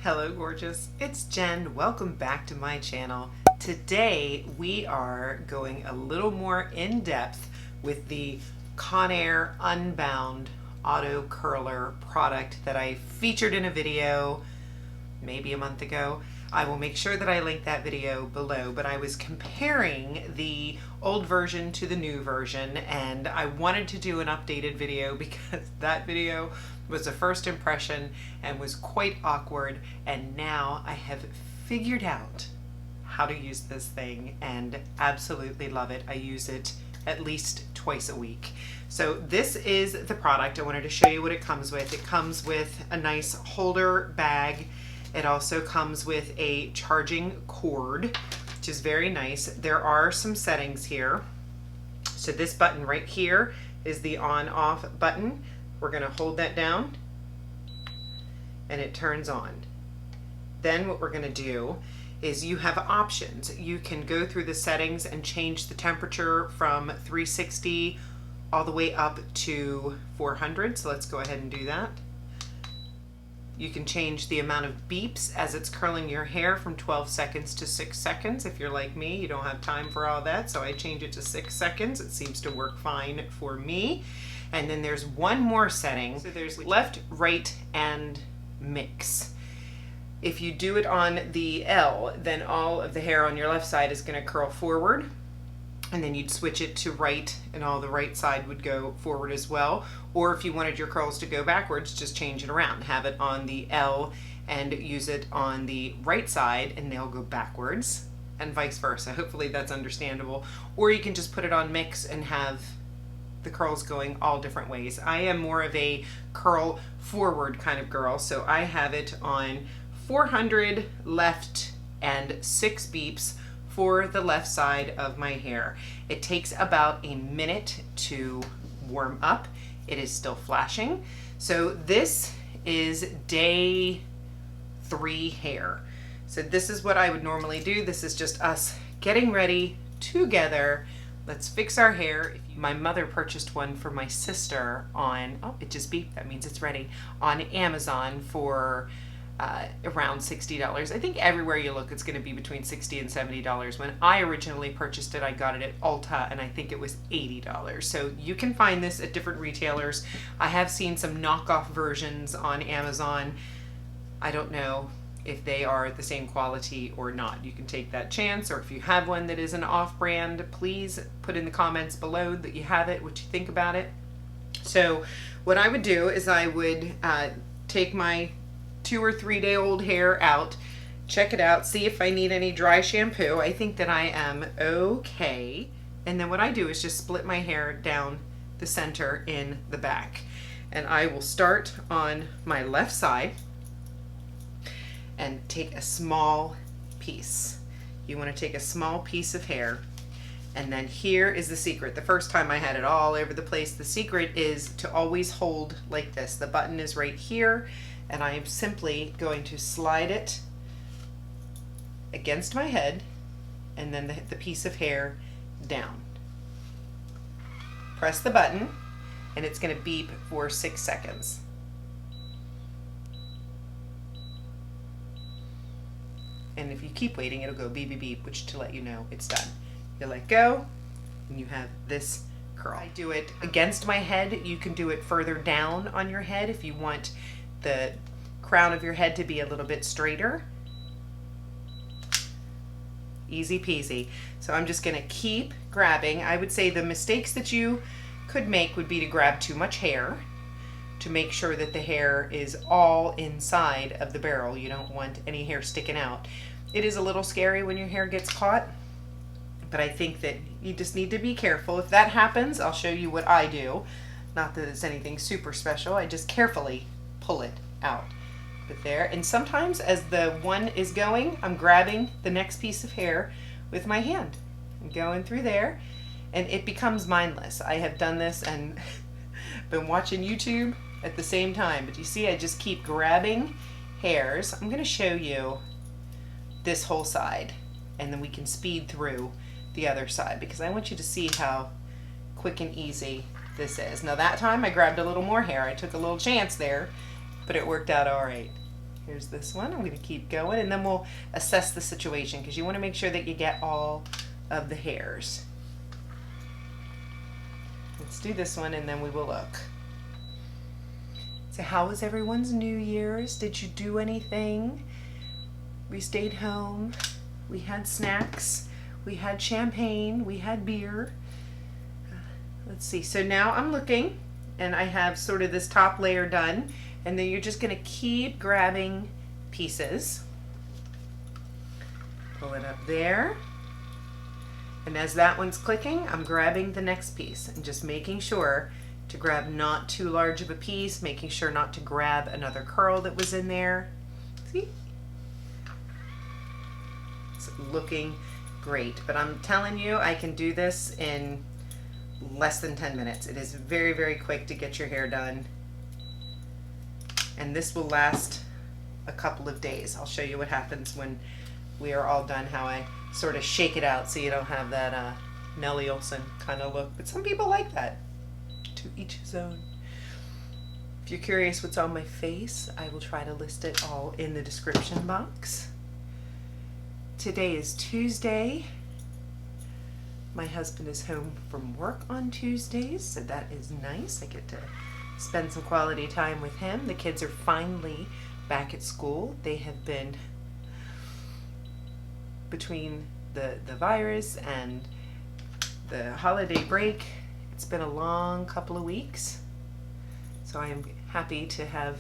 Hello gorgeous, it's Jen. Welcome back to my channel. Today we are going a little more in depth with the Conair Unbound Auto Curler product that I featured in a video maybe a month ago. I will make sure that I link that video below, but I was comparing the old version to the new version and I wanted to do an updated video because that video was a first impression and was quite awkward, and now I have figured out how to use this thing and absolutely love it. I use it at least twice a week. So this is the product. I wanted to show you what it comes with. It comes with a nice holder bag. It also comes with a charging cord, which is very nice. There are some settings here. So this button right here is the on-off button. We're going to hold that down and it turns on. Then what we're going to do is you have options. You can go through the settings and change the temperature from 360 all the way up to 400. So let's go ahead and do that. You can change the amount of beeps as it's curling your hair from 12 seconds to 6 seconds. If you're like me, you don't have time for all that, so I change it to 6 seconds. It seems to work fine for me. And then there's one more setting. So there's left, right, and mix. If you do it on the L, then all of the hair on your left side is going to curl forward. And then you'd switch it to right and all the right side would go forward as well. Or if you wanted your curls to go backwards, just change it around. Have it on the L and use it on the right side and they'll go backwards, and vice versa. Hopefully that's understandable. Or you can just put it on mix and have the curls going all different ways. I am more of a curl forward kind of girl, so I have it on 400 left and 6 beeps for the left side of my hair. It takes about a minute to warm up. It is still flashing. So this is day 3 hair. So this is what I would normally do. This is just us getting ready together. Let's fix our hair. My mother purchased one for my sister on, oh, it just beeped, that means it's ready, on Amazon for around $60. I think everywhere you look it's going to be between $60 and $70. When I originally purchased it, I got it at Ulta and I think it was $80. So you can find this at different retailers. I have seen some knockoff versions on Amazon. I don't know if they are the same quality or not. You can take that chance, or if you have one that is an off-brand, please put in the comments below that you have it, what you think about it. So what I would do is I would take my 2 or 3 day old hair out, check it out, see if I need any dry shampoo. I think that I am okay. And then what I do is just split my hair down the center in the back. And I will start on my left side and take a small piece. You want to take a small piece of hair, and then here is the secret. The first time I had it all over the place. The secret is to always hold like this. The button is right here, and I am simply going to slide it against my head and then the piece of hair down. Press the button and it's going to beep for 6 seconds. And if you keep waiting, it'll go beep, beep, beep, which to let you know it's done. You let go, and you have this curl. I do it against my head. You can do it further down on your head if you want the crown of your head to be a little bit straighter. Easy peasy. So I'm just gonna keep grabbing. I would say the mistakes that you could make would be to grab too much hair, to make sure that the hair is all inside of the barrel. You don't want any hair sticking out. It is a little scary when your hair gets caught, but I think that you just need to be careful. If that happens, I'll show you what I do. Not that it's anything super special. I just carefully pull it out. But there, and sometimes as the one is going, I'm grabbing the next piece of hair with my hand and going through there, and it becomes mindless. I have done this and been watching YouTube at the same time, but you see I just keep grabbing hairs. I'm going to show you this whole side and then we can speed through the other side because I want you to see how quick and easy this is. Now that time I grabbed a little more hair. I took a little chance there, but it worked out all right. Here's this one. I'm going to keep going, and then we'll assess the situation because you want to make sure that you get all of the hairs. Let's do this one and then we will look. So how was everyone's New Year's? Did you do anything? We stayed home. We had snacks. We had champagne. We had beer. Let's see. So now I'm looking and I have sort of this top layer done. And then you're just going to keep grabbing pieces. Pull it up there. And as that one's clicking, I'm grabbing the next piece and just making sure to grab not too large of a piece, making sure not to grab another curl that was in there. See? It's looking great, but I'm telling you, I can do this in less than 10 minutes. It is very, very quick to get your hair done. And this will last a couple of days. I'll show you what happens when we are all done, how I sort of shake it out so you don't have that Nellie Olson kind of look. But some people like that. To each his own. If you're curious what's on my face, I will try to list it all in the description box. Today is Tuesday. My husband is home from work on Tuesdays, so that is nice. I get to spend some quality time with him. The kids are finally back at school. They have been, between the virus and the holiday break, it's been a long couple of weeks. So I am happy to have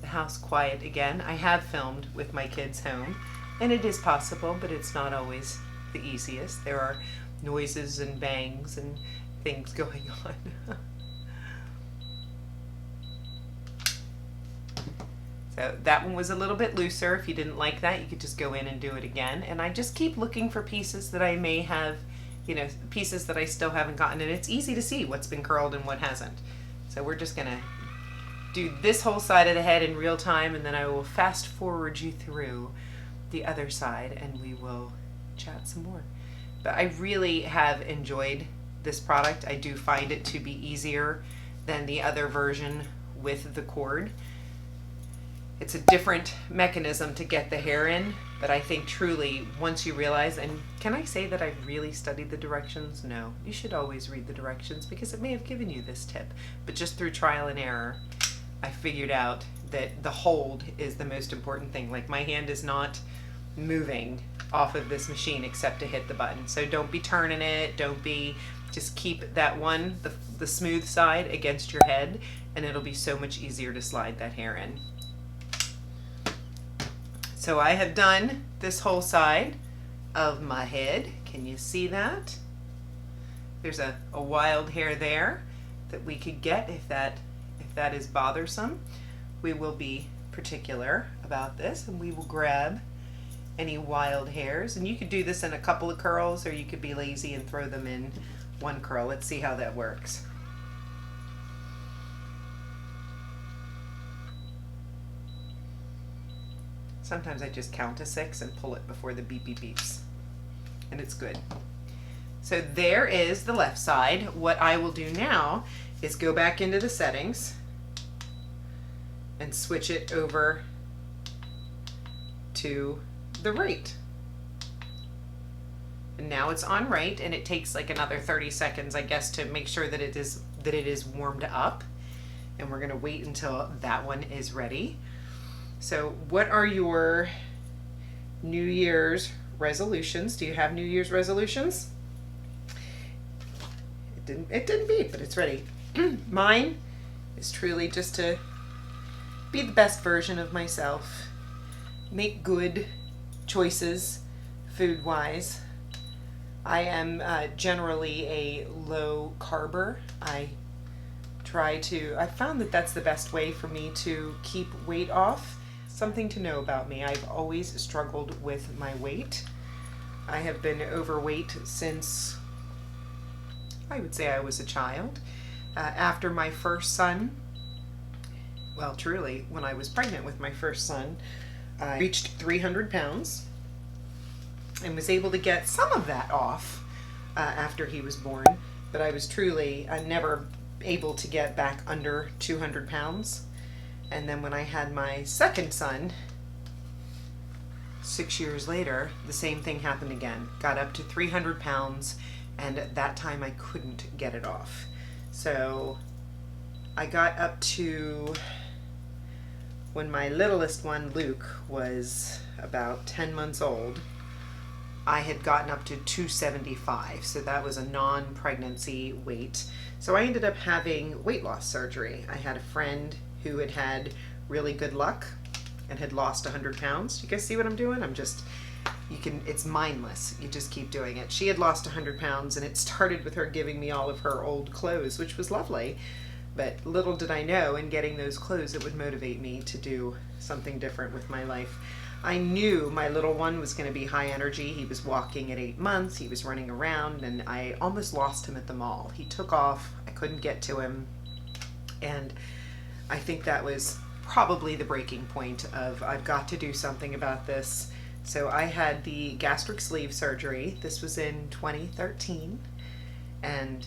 the house quiet again. I have filmed with my kids home, and it is possible, but it's not always the easiest. There are noises and bangs and things going on. So that one was a little bit looser. If you didn't like that, you could just go in and do it again. And I just keep looking for pieces that I may have, you know, pieces that I still haven't gotten. And it's easy to see what's been curled and what hasn't. So we're just gonna do this whole side of the head in real time, and then I will fast forward you through the other side and we will chat some more. But I really have enjoyed this product. I do find it to be easier than the other version with the cord. It's a different mechanism to get the hair in, but I think truly once you realize, and can I say that I've really studied the directions? No, you should always read the directions because it may have given you this tip, but just through trial and error, I figured out that the hold is the most important thing. Like my hand is not moving off of this machine except to hit the button. So don't be turning it, just keep that one, the smooth side against your head, and it'll be so much easier to slide that hair in. So I have done this whole side of my head. Can you see that? There's a wild hair there that we could get if that is bothersome. We will be particular about this, and we will grab any wild hairs. And you could do this in a couple of curls, or you could be lazy and throw them in one curl. Let's see how that works. Sometimes I just count to 6 and pull it before the beep beep beeps, and it's good. So there is the left side. What I will do now is go back into the settings and switch it over to the right. And now it's on right, and it takes like another 30 seconds, I guess, to make sure that it is warmed up. And we're gonna wait until that one is ready. So what are your New Year's resolutions? Do you have New Year's resolutions? It didn't beep, but it's ready. Mine is truly just to be the best version of myself, make good choices food-wise. I am generally a low carber. I found that that's the best way for me to keep weight off. Something to know about me, I've always struggled with my weight. I have been overweight since, I would say I was a child. After my first son, well truly, when I was pregnant with my first son, I reached 300 pounds and was able to get some of that off after he was born, but I was truly never able to get back under 200 pounds. And then when I had my second son, 6 years later, the same thing happened again. Got up to 300 pounds, and at that time I couldn't get it off. So I got up to, when my littlest one, Luke, was about 10 months old, I had gotten up to 275, so that was a non-pregnancy weight. So I ended up having weight loss surgery. I had a friend who had had really good luck and had lost 100 pounds. You guys see what I'm doing? It's mindless. You just keep doing it. She had lost 100 pounds, and it started with her giving me all of her old clothes, which was lovely. But little did I know, in getting those clothes, it would motivate me to do something different with my life. I knew my little one was going to be high energy. He was walking at 8 months. He was running around, and I almost lost him at the mall. He took off. I couldn't get to him. And I think that was probably the breaking point of, I've got to do something about this. So I had the gastric sleeve surgery. This was in 2013, and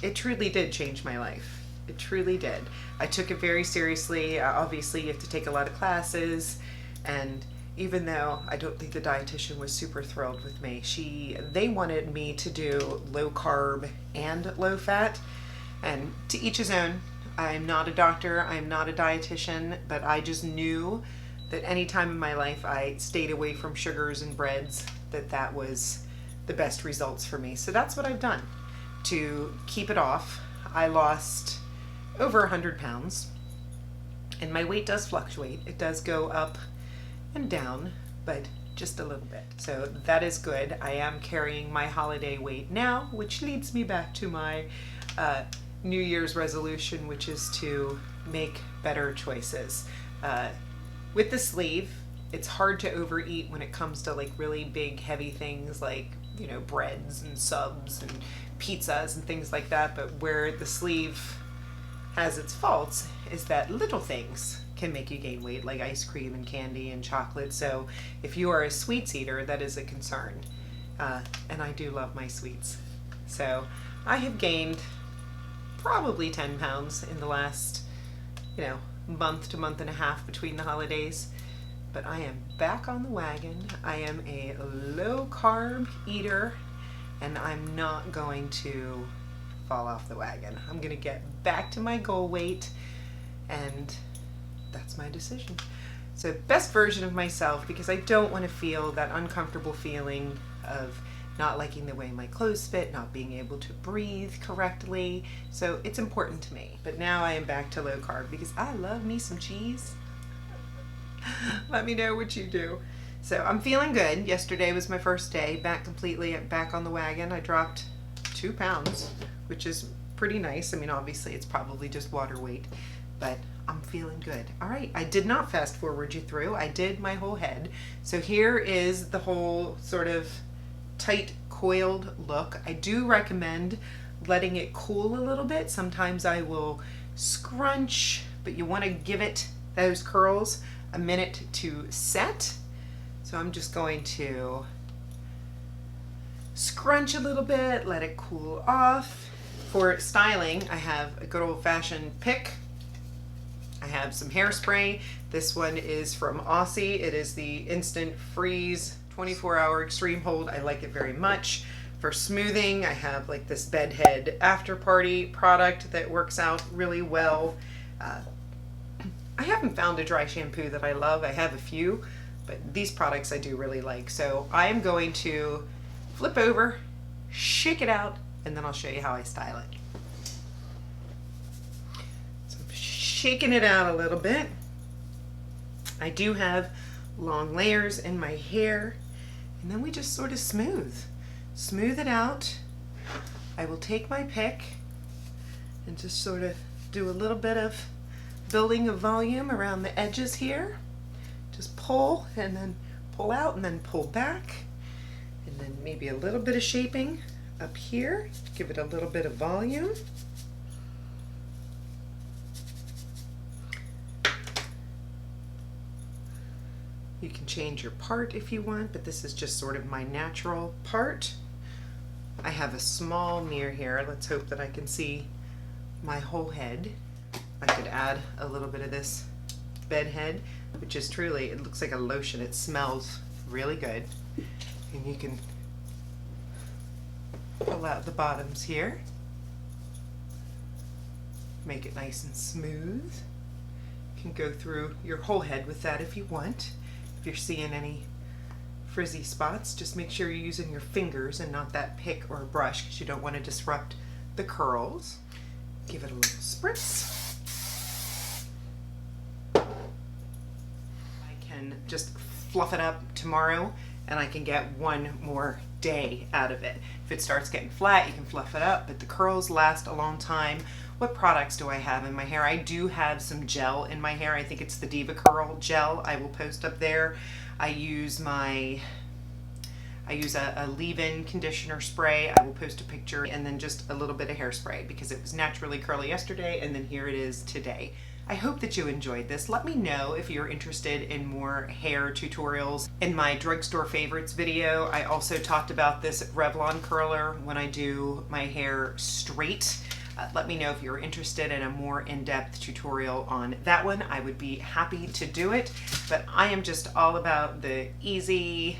it truly did change my life. It truly did. I took it very seriously. Obviously, you have to take a lot of classes, and even though I don't think the dietitian was super thrilled with me, they wanted me to do low carb and low fat, and to each his own. I'm not a doctor, I'm not a dietitian, but I just knew that any time in my life I stayed away from sugars and breads, that was the best results for me. So that's what I've done to keep it off. I lost over 100 pounds, and my weight does fluctuate. It does go up and down, but just a little bit. So that is good. I am carrying my holiday weight now, which leads me back to my New Year's resolution, which is to make better choices. With the sleeve, it's hard to overeat when it comes to like really big, heavy things like, breads and subs and pizzas and things like that. But where the sleeve has its faults is that little things can make you gain weight, like ice cream and candy and chocolate. So if you are a sweets eater, that is a concern. And I do love my sweets. So I have gained probably 10 pounds in the last, month to month and a half between the holidays. But I am back on the wagon. I am a low carb eater, and I'm not going to fall off the wagon. I'm gonna get back to my goal weight, and that's my decision. So best version of myself, because I don't want to feel that uncomfortable feeling of not liking the way my clothes fit, not being able to breathe correctly. So it's important to me. But now I am back to low carb because I love me some cheese. Let me know what you do. So I'm feeling good. Yesterday was my first day back on the wagon. I dropped 2 pounds, which is pretty nice. I mean, obviously it's probably just water weight, but I'm feeling good. All right, I did not fast forward you through. I did my whole head. So here is the whole sort of tight coiled look. I do recommend letting it cool a little bit. Sometimes I will scrunch, but you want to give it, those curls, a minute to set. So I'm just going to scrunch a little bit, let it cool off. For styling, I have a good old-fashioned pick. I have some hairspray. This one is from Aussie. It is the Instant Freeze 24-hour extreme hold. I like it very much. For smoothing, I have like this bedhead after party product that works out really well. I haven't found a dry shampoo that I love. I have a few, but these products I do really like. So I am going to flip over, shake it out, and then I'll show you how I style it. So I'm shaking it out a little bit. I do have long layers in my hair, and then we just sort of smooth it out. I will take my pick and just sort of do a little bit of building of volume around the edges here. Just pull and then pull out and then pull back, and then maybe a little bit of shaping up here. Give it a little bit of volume. You can change your part if you want, but this is just sort of my natural part. I have a small mirror here. Let's hope that I can see my whole head. I could add a little bit of this bed head, which is truly, it looks like a lotion. It smells really good. And you can pull out the bottoms here. Make it nice and smooth. You can go through your whole head with that if you want. If you're seeing any frizzy spots, just make sure you're using your fingers and not that pick or brush, because you don't want to disrupt the curls. Give it a little spritz. I can just fluff it up tomorrow and I can get one more day out of it. If it starts getting flat, you can fluff it up, but the curls last a long time. What products do I have in my hair? I do have some gel in my hair. I think it's the Devacurl Gel. I will post up there. I use a leave-in conditioner spray. I will post a picture, and then just a little bit of hairspray because it was naturally curly yesterday, and then here it is today. I hope that you enjoyed this. Let me know if you're interested in more hair tutorials. In my drugstore favorites video, I also talked about this Revlon curler when I do my hair straight. Let me know if you're interested in a more in-depth tutorial on that one. I would be happy to do it, but I am just all about the easy,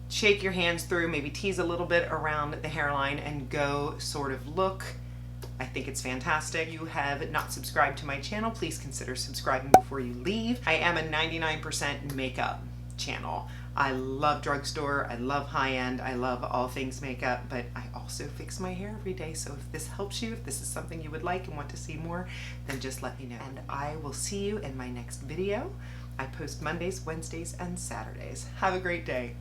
shake your hands through, maybe tease a little bit around the hairline and go sort of look. I think it's fantastic. If you have not subscribed to my channel, please consider subscribing before you leave. I am a 99% makeup channel. I love drugstore, I love high-end, I love all things makeup, but I also fix my hair every day. So if this helps you, if this is something you would like and want to see more, then just let me know. And I will see you in my next video. I post Mondays, Wednesdays, and Saturdays. Have a great day.